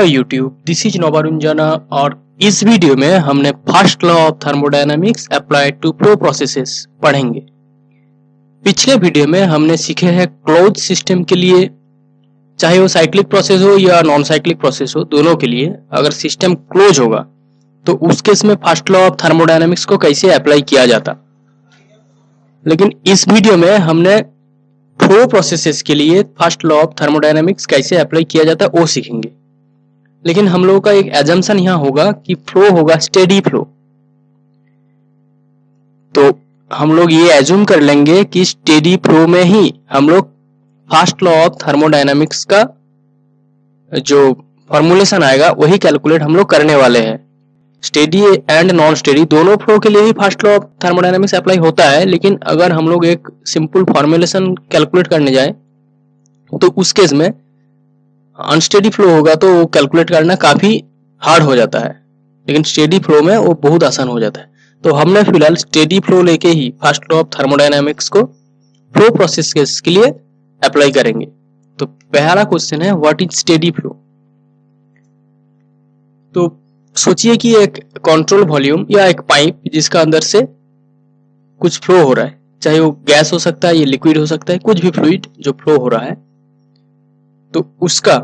Hello YouTube, this is नोबारुंजाना और इस वीडियो में हमने first law of thermodynamics applied to flow processes पढ़ेंगे। पिछले वीडियो में हमने सीखे हैं क्लोज सिस्टम के लिए, चाहे वो साइक्लिक प्रोसेस हो या नॉन साइक्लिक प्रोसेस हो, दोनों के लिए अगर सिस्टम क्लोज होगा तो उस केस में फर्स्ट लॉ ऑफ थर्मोडायनामिक्स को कैसे अप्लाई किया जाता। लेकिन इस वीडियो में हमने फ्लो प्रोसेसेस के लिए फर्स्ट लॉ ऑफ थर्मोडायनामिक्स कैसे अप्लाई किया जाता है वो सीखेंगे। लेकिन हम लोगों का एक एजम्पशन यहाँ होगा कि फ्लो होगा स्टेडी फ्लो, तो हम लोग ये एज्यूम कर लेंगे कि स्टेडी फ्लो में ही हम लोग फर्स्ट लॉ ऑफ थर्मोडायनामिक्स का जो फॉर्मूलेशन आएगा वही कैलकुलेट हम लोग करने वाले हैं। स्टेडी एंड नॉन स्टेडी दोनों फ्लो के लिए ही first law of thermodynamics apply होता है, लेकिन अगर हम लोग एक सिंपल फॉर्मूलेशन कैलकुलेट करने जाए तो उस केस में अनस्टेडी फ्लो होगा तो वो कैलकुलेट करना काफी हार्ड हो जाता है, लेकिन स्टेडी फ्लो में वो बहुत आसान हो जाता है। तो हमने फिलहाल स्टेडी फ्लो लेके ही फर्स्ट लॉ ऑफ थर्मोडायनामिक्स को फ्लो प्रोसेस के लिए अप्लाई करेंगे। तो पहला क्वेश्चन है व्हाट इज स्टेडी फ्लो। तो सोचिए कि एक कंट्रोल वॉल्यूम या एक पाइप जिसका अंदर से कुछ फ्लो हो रहा है, चाहे वो गैस हो सकता है या लिक्विड हो सकता है, कुछ भी फ्लूइड जो फ्लो हो रहा है, तो उसका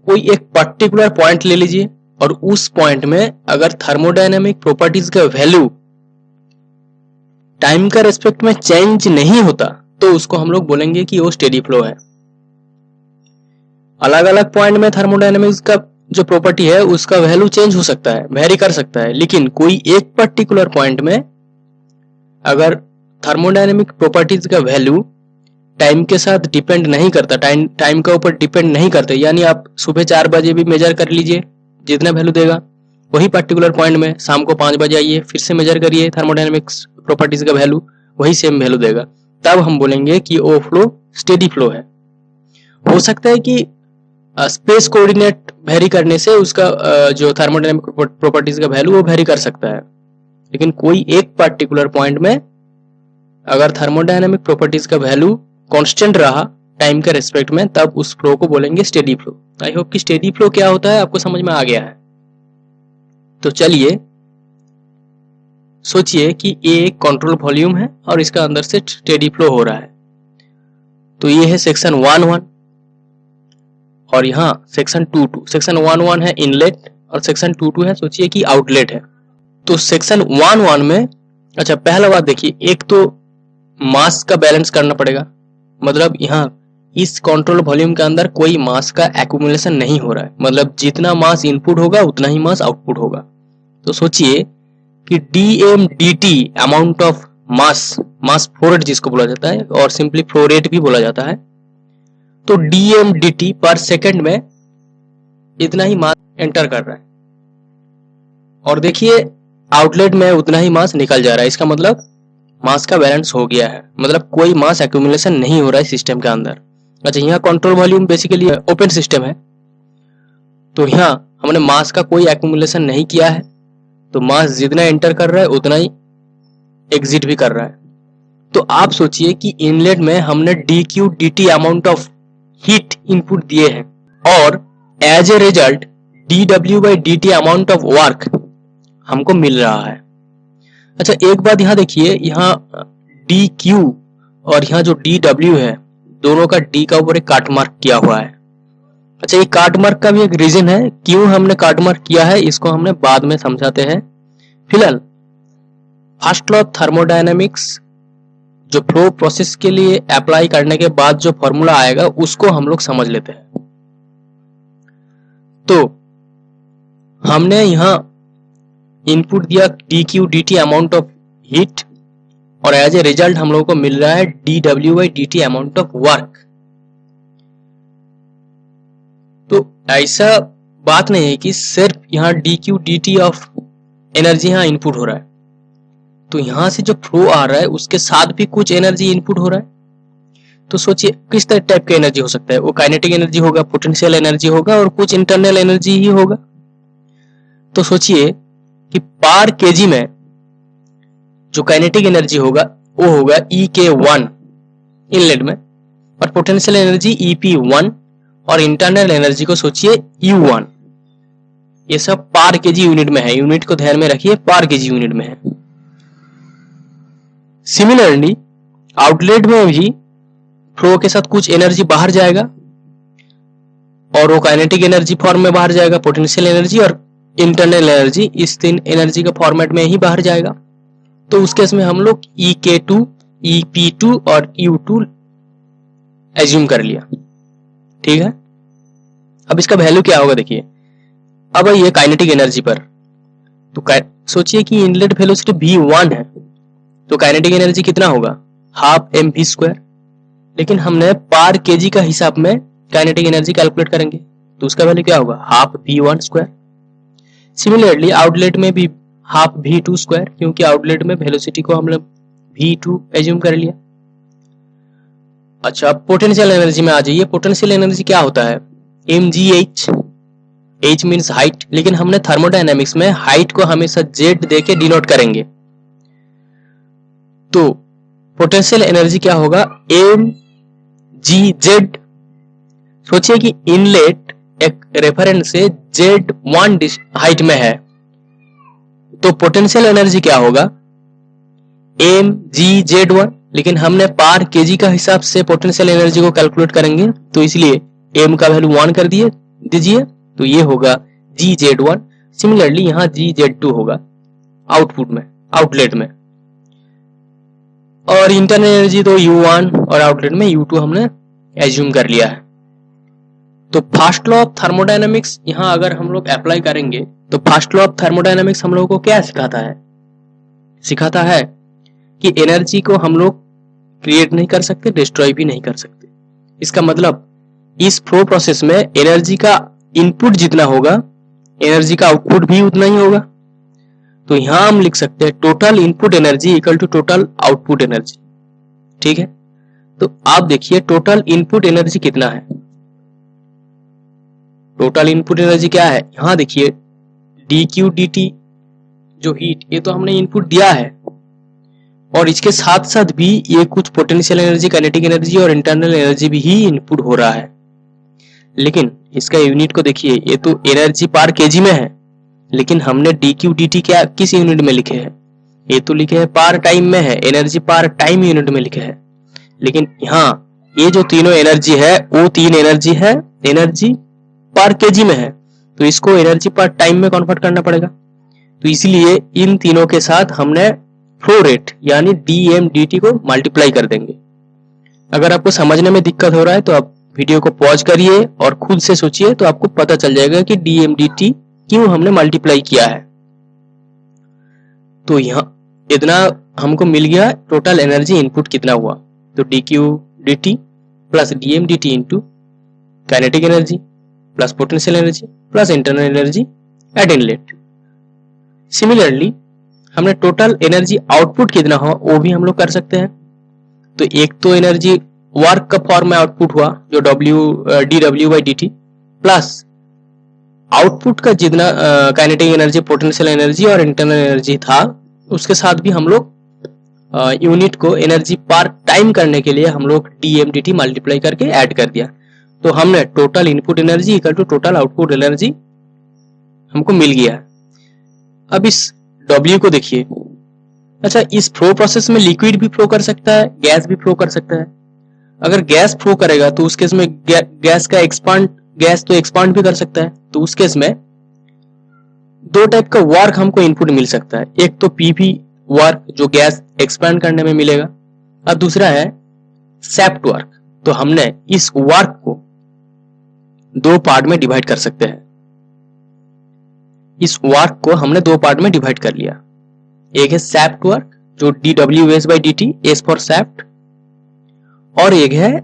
कोई एक पर्टिकुलर पॉइंट ले लीजिए और उस पॉइंट में अगर थर्मोडायनामिक प्रॉपर्टीज का वैल्यू टाइम का रेस्पेक्ट में चेंज नहीं होता तो उसको हम लोग बोलेंगे कि वो स्टेडी फ्लो है। अलग अलग पॉइंट में थर्मोडायनामिक्स का जो प्रॉपर्टी है उसका वैल्यू चेंज हो सकता है, वेरी कर सकता है, लेकिन कोई एक पर्टिकुलर पॉइंट में अगर थर्मोडायनामिक प्रॉपर्टीज का वैल्यू टाइम के साथ डिपेंड नहीं करता, टाइम के ऊपर डिपेंड नहीं करते, यानी आप सुबह 4 बजे भी मेजर कर लीजिए, जितना वैल्यू देगा वही पर्टिकुलर पॉइंट में शाम को 5 बजे आइए फिर से मेजर करिए, थर्मोडायनामिक्स प्रॉपर्टीज का वैल्यू वही सेम वैल्यू देगा, तब हम बोलेंगे कि वो फ्लो स्टेडी फ्लो है। हो सकता है कि स्पेस कोऑर्डिनेट वेरी करने से उसका जो थर्मोडायनामिक प्रॉपर्टीज का वैल्यू वो वेरी कर सकता है, लेकिन कोई एक पर्टिकुलर पॉइंट में अगर थर्मोडायनामिक प्रॉपर्टीज का वैल्यू कांस्टेंट रहा टाइम के रेस्पेक्ट में, तब उस फ्लो को बोलेंगे स्टेडी फ्लो। आई होप कि स्टेडी फ्लो क्या होता है आपको समझ में आ गया है। तो चलिए सोचिए कि ये एक कंट्रोल वॉल्यूम है और इसका अंदर से स्टेडी फ्लो हो रहा है। तो ये है सेक्शन 1.1 और यहाँ सेक्शन 2.2। सेक्शन 1.1 है इनलेट और सेक्शन 2.2 है सोचिए कि आउटलेट है। तो सेक्शन 1.1 में अच्छा पहला बात देखिए, एक तो मास का बैलेंस करना पड़ेगा, मतलब यहाँ इस कंट्रोल वॉल्यूम के अंदर कोई मास का एक्यूमुलेशन नहीं हो रहा है, मतलब जितना मास इनपुट होगा उतना ही मास आउटपुट होगा। तो सोचिए कि dm/dt amount of mass flow rate जिसको बोला जाता है और सिंपली फ्लो रेट भी बोला जाता है, तो dm/dt पर सेकंड में इतना ही मास एंटर कर रहा है और देखिए आउटलेट में उतना ही मास निकल जा रहा है। इसका मतलब मास का बैलेंस हो गया है, मतलब कोई मास एक्यूमुलेशन नहीं हो रहा है सिस्टम के अंदर। अच्छा यहाँ control volume basically open system है, तो यहाँ हमने मास का कोई एक्यूमुलेशन नहीं किया है, तो मास जितना एंटर कर रहा है उतना ही एग्जिट भी कर रहा है। तो आप सोचिए कि इनलेट में हमने dq/dt amount of heat input दिए हैं और as a result dw/dt amount of work हमको मिल रहा है। अच्छा एक बात यहाँ देखिए, यहाँ dq और यहाँ जो dw है दोनों का d का ऊपर एक काट मार्क किया हुआ है। अच्छा ये काट मार्क का भी एक रीजन है, क्यों हमने काट मार्क किया है इसको हमने बाद में समझाते हैं। फिलहाल फर्स्ट लॉ ऑफ थर्मोडायनामिक्स जो फ्लो प्रोसेस के लिए अप्लाई करने के बाद जो फॉर्मूला आएगा उसको हम लोग समझ लेते हैं। तो हमने यहाँ इनपुट दिया dq/dt अमाउंट ऑफ हीट और एज ए रिजल्ट हम लोगों को मिल रहा है dw/dt अमाउंट ऑफ वर्क। तो ऐसा बात नहीं है कि सिर्फ यहाँ dq/dt ऑफ एनर्जी यहाँ इनपुट हो रहा है, तो यहाँ से जो फ्लो आ रहा है उसके साथ भी कुछ एनर्जी इनपुट हो रहा है। तो सोचिए किस तरह टाइप का एनर्जी हो सकता है, वो काइनेटिक एनर्जी होगा, पोटेंशियल एनर्जी होगा और कुछ इंटरनल एनर्जी ही होगा। तो सोचिए कि पर केजी में जो काइनेटिक एनर्जी होगा वो होगा EK1 इनलेट में और पोटेंशियल एनर्जी EP1 और इंटरनल एनर्जी को सोचिए U1। ये सब पार केजी यूनिट में है, यूनिट को ध्यान में रखिए, पार केजी यूनिट में है। सिमिलरली आउटलेट में भी फ्लो के साथ कुछ एनर्जी बाहर जाएगा और वो काइनेटिक एनर्जी फॉर्म में बाहर जाएगा, पोटेंशियल एनर्जी और इंटरनल एनर्जी, इस तीन एनर्जी का फॉर्मेट में ही बाहर जाएगा। तो उस केस में हम लोग EK2, EP2 और U2 एज्यूम कर लिया, ठीक है। अब इसका वैल्यू क्या होगा देखिए। अब ये काइनेटिक एनर्जी पर, तो सोचिए कि इनलेट वेलोसिटी V1 है, तो काइनेटिक एनर्जी कितना होगा, हाफ mv²। लेकिन हमने पार केजी का हिसाब में काइनेटिक एनर्जी कैलकुलेट करेंगे, तो उसका वैल्यू क्या होगा, हाफ v1²। सिमिलरली आउटलेट में भी हाफ v2², क्योंकि आउटलेट में वेलोसिटी को हम लोग v2 एज्यूम कर लिया। अच्छा, पोटेंशियल एनर्जी में आ जाइए। पोटेंशियल एनर्जी क्या होता है, mgh, h मीन्स हाइट, लेकिन हमने थर्मोडायनेमिक्स में हाइट को हमेशा z दे के डिनोट करेंगे। तो पोटेंशियल एनर्जी क्या होगा, mgz। सोचिए कि इनलेट एक रेफरेंस से z1 हाइट में है, तो पोटेंशियल एनर्जी क्या होगा, mgz1। लेकिन हमने पार केजी का हिसाब से पोटेंशियल एनर्जी को कैलकुलेट करेंगे, तो इसलिए m का वैल्यू 1 कर दीजिए, तो ये होगा gz1। सिमिलरली यहाँ gz2 होगा आउटपुट में, आउटलेट में, और इंटरनल एनर्जी तो U1 और आउटलेट में U2 हमने एज्यूम कर लिया है। तो फर्स्ट लॉ ऑफ थर्मोडायनेमिक्स यहां अगर हम लोग अप्लाई करेंगे, तो फर्स्ट लॉ ऑफ थर्मोडायनेमिक्स हम लोगों को क्या सिखाता है कि एनर्जी को हम लोग क्रिएट नहीं कर सकते, डिस्ट्रॉय भी नहीं कर सकते। इसका मतलब इस फ्लो प्रोसेस में एनर्जी का इनपुट जितना होगा, एनर्जी का आउटपुट भी उतना ही होगा। तो यहां हम लिख सकते हैं total input energy equal to total output energy, ठीक है। तो आप देखिए टोटल इनपुट एनर्जी कितना है, टोटल इनपुट एनर्जी क्या है, यहां देखिए dq dt जो हीट, ये तो हमने इनपुट दिया है, और इसके साथ साथ भी ये कुछ पोटेंशियल एनर्जी, काइनेटिक एनर्जी और इंटरनल एनर्जी भी ही इनपुट हो रहा है। लेकिन इसका यूनिट को देखिए, ये तो एनर्जी पार केजी में है, लेकिन हमने dq dt क्या किस यूनिट में लिखे हैं, ये तो लिखे हैं पार टाइम में है, एनर्जी पार टाइम यूनिट में लिखे हैं। लेकिन यहाँ ये जो तीनों एनर्जी है, वो तीन एनर्जी है एनर्जी पर केजी में है, तो इसको एनर्जी पर टाइम में कन्वर्ट करना पड़ेगा। तो इसलिए इन तीनों के साथ हमने फ्लो रेट यानी dm dt को मल्टीप्लाई कर देंगे। अगर आपको समझने में दिक्कत हो रहा है तो आप वीडियो को पॉज करिए और खुद से सोचिए, तो आपको पता चल जाएगा कि dm dt क्यों हमने मल्टीप्लाई किया है। तो यहाँ इतना हमको मिल गया, टोटल एनर्जी इनपुट कितना हुआ, तो dq dt plus dm dt into kinetic energy plus potential energy plus internal energy at inlet. Similarly हमने टोटल एनर्जी आउटपुट कितना हो वो भी हम लोग कर सकते हैं। तो एक तो एनर्जी वर्क का फॉर्म में आउटपुट हुआ जो dw/dt प्लस आउटपुट का जितना काइनेटिक एनर्जी, पोटेंशियल एनर्जी और इंटरनल एनर्जी था, उसके साथ भी हम लोग यूनिट को एनर्जी पर टाइम करने के लिए हम लोग dm dt मल्टीप्लाई करके ऐड कर दिया। तो हमने total input energy equal to total output energy हमको मिल गया। अब इस W को देखिए। अच्छा, इस फ्लो प्रोसेस में लिक्विड भी फ्लो कर सकता है, गैस भी फ्लो कर सकता है। अगर गैस फ्लो करेगा तो उस केस में गैस तो एक्सपांड भी कर सकता है। तो उस केस में दो टाइप का वर्क हमको इनपुट मिल सकता है, एक तो पीवी वर्क जो गैस एक्सपांड करने में मिलेगा, और दूसरा है सैप्ट वर्क। तो हमने इस वर्क को दो पार्ट में डिवाइड कर सकते हैं। इस वर्क को हमने दो पार्ट में डिवाइड कर लिया। एक है सैप्ट वर्क जो dWs/dt, S फॉर सैप्ट, और एक है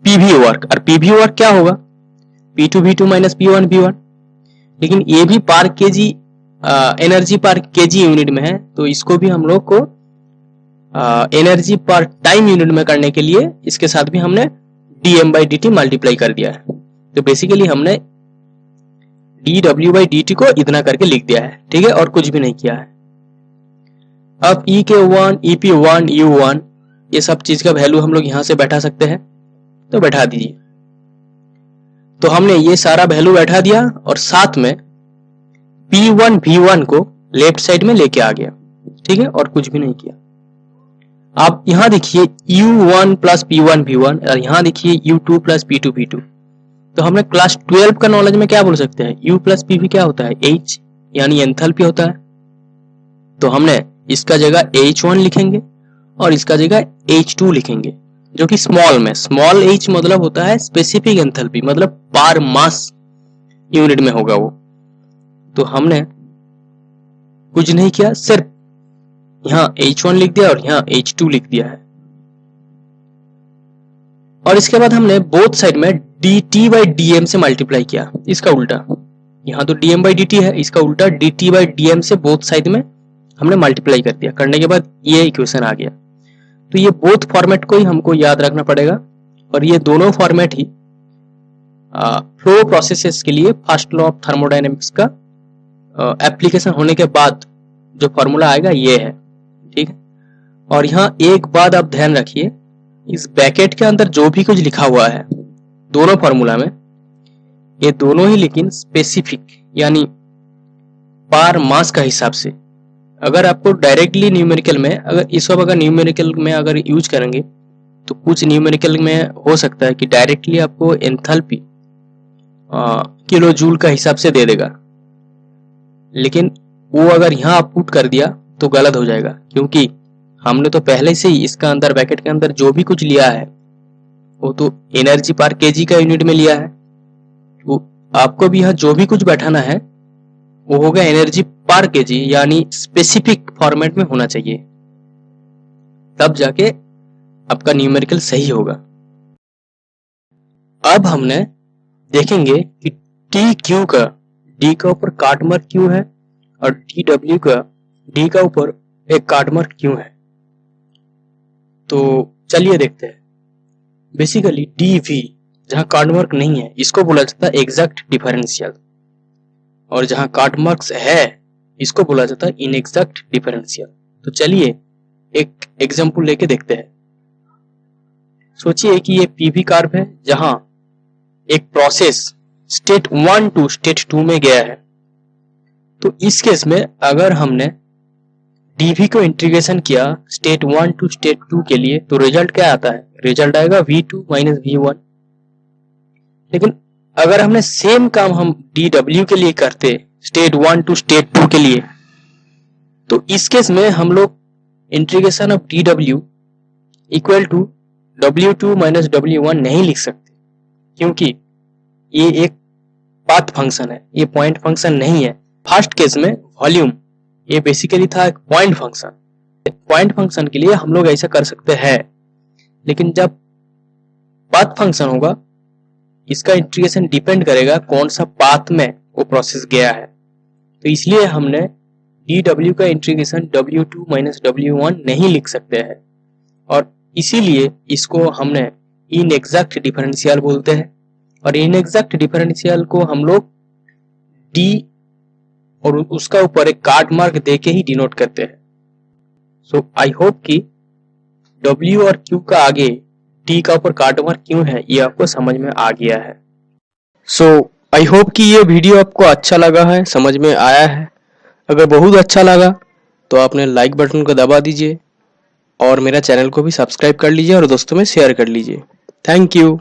पीवी वर्क। और पीवी वर्क क्या होगा, P2V2 माइनस P1V1। लेकिन ये भी पर केजी एनर्जी पर केजी यूनिट में है, तो इसको भी हम लोग को एनर्जी पर टाइम यूनिट में करने के लिए इसके साथ भी हमने dm/dt मल्टीप्लाई कर दिया है। तो बेसिकली हमने dW/dt को इतना करके लिख दिया है, ठीक है, और कुछ भी नहीं किया है। अब EK1, EP1, U1 ये सब चीज का वैल्यू हम लोग यहां से बैठा सकते हैं, तो बैठा दीजिए। तो हमने ये सारा वैल्यू बैठा दिया और साथ में P1 V1 को लेफ्ट साइड में लेके आ गया, ठीक है, और कुछ भी नहीं किया। आप यहां देखिए U1 प्लस P1 V1 और यहां देखिए U2 प्लस P2 V2। तो हमने क्लास 12 का नॉलेज में क्या बोल सकते हैं, U प्लस PV क्या होता है, H यानी एंथैल्पी होता है। तो हमने इसका जगह H1 लिखेंगे और इसका जगह H2 लिखेंगे, जो कि स्मॉल में, स्मॉल h मतलब होता है स्पेसिफिक एंथैल्पी, मतलब पर मास यूनिट में होगा वो। तो हमने कुछ नहीं किया, सिर्फ यहाँ H1 लिख दिया और यहाँ H2 लिख दिया है। और इसके बाद हमने बोथ साइड में dt बाई dm से मल्टीप्लाई किया, इसका उल्टा। यहाँ तो dm बाई dt है, इसका उल्टा dt बाई dm से बोथ साइड में हमने मल्टीप्लाई कर दिया। करने के बाद ये इक्वेशन आ गया। तो ये बोथ फॉर्मेट को ही हमको याद रखना पड़ेगा, और ये दोनों फॉर्मेट ही फ्लो प्रोसेसेस के लिए फर्स्ट लॉ ऑफ थर्मोडायनेमिक्स का एप्लीकेशन होने के बाद जो फॉर्मूला आएगा ये है, ठीक है। और यहाँ एक बात आप ध्यान रखिए, इस ब्रैकेट के अंदर जो भी कुछ लिखा हुआ है दोनों फॉर्मूला में, ये दोनों ही लेकिन स्पेसिफिक यानी पर मास का हिसाब से। अगर आपको डायरेक्टली न्यूमेरिकल में, अगर इस वक्त अगर न्यूमेरिकल में अगर यूज करेंगे तो कुछ न्यूमेरिकल में हो सकता है कि डायरेक्टली आपको एंथैल्पी किलो जूल का हिसाब से दे देगा, लेकिन वो अगर यहाँ आप पुट कर दिया तो गलत हो जाएगा, क्योंकि हमने तो पहले से ही इसका अंदर ब्रैकेट के अंदर जो भी कुछ लिया है वो तो एनर्जी पर केजी का यूनिट में लिया है। वो आपको भी यहाँ जो भी कुछ बैठाना है वो होगा एनर्जी पर केजी, यानी स्पेसिफिक फॉर्मेट में होना चाहिए, तब जाके आपका न्यूमेरिकल सही होगा। अब हमने देखेंगे कि टी क्यू का, डी का ऊपर काट मार्क क्यों है और टी डब्ल्यू का, डी का ऊपर एक काट मार्क क्यों है। तो चलिए देखते हैं। बेसिकली डी वी जहां काट मार्क नहीं है इसको बोला जाता है एग्जैक्ट डिफरेंशियल, और जहां काट मार्क्स है इसको बोला जाता है इनएग्जैक्ट डिफरेंशियल। तो चलिए एक एग्जांपल लेके देखते हैं। सोचिए कि ये पीवी कर्व है जहां एक प्रोसेस स्टेट 1 टू स्टेट 2 में गया है। तो इस केस में अगर हमने डीवी को इंटीग्रेशन किया स्टेट 1 टू स्टेट 2 के लिए, तो रिजल्ट क्या आता है, रिजल्ट आएगा V2 माइनस V1। लेकिन अगर हमने सेम काम हम DW के लिए करते स्टेट 1 टू स्टेट 2 के लिए, तो इस केस में हम लोग integration of DW equal to W2 minus W1 नहीं लिख सकते, क्योंकि ये एक पाथ फंक्शन है, ये पॉइंट फंक्शन नहीं है। फर्स्ट केस में वॉल्यूम ये बेसिकली था एक पॉइंट फंक्शन। पॉइंट फंक्शन के लिए हम लोग ऐसा कर सकते हैं, लेकिन जब पाथ फंक्शन होगा इसका इंटीग्रेशन डिपेंड करेगा कौन सा पाथ में वो प्रोसेस गया है। तो इसलिए हमने dw का इंटीग्रेशन w2 माइनस w1 नहीं लिख सकते हैं, और इसीलिए इसको हमने इनएग्जैक्ट डिफरेंशियल बोलते हैं। और इनएग्जैक्ट डिफरेंशियल को हम लोग d और उसका ऊपर एक काट मार्क देके ही डिनोट करते हैं। सो आई होप कि w और q का आगे t का ऊपर काट मार्क क्यों है ये आपको समझ में आ गया है। सो आई होप कि ये वीडियो आपको अच्छा लगा है, समझ में आया है। अगर बहुत अच्छा लगा तो आपने लाइक बटन को दबा दीजिए और मेरा चैनल को भी सब्सक्राइब कर लीजिए और दोस्तों में शेयर कर लीजिए। Thank you.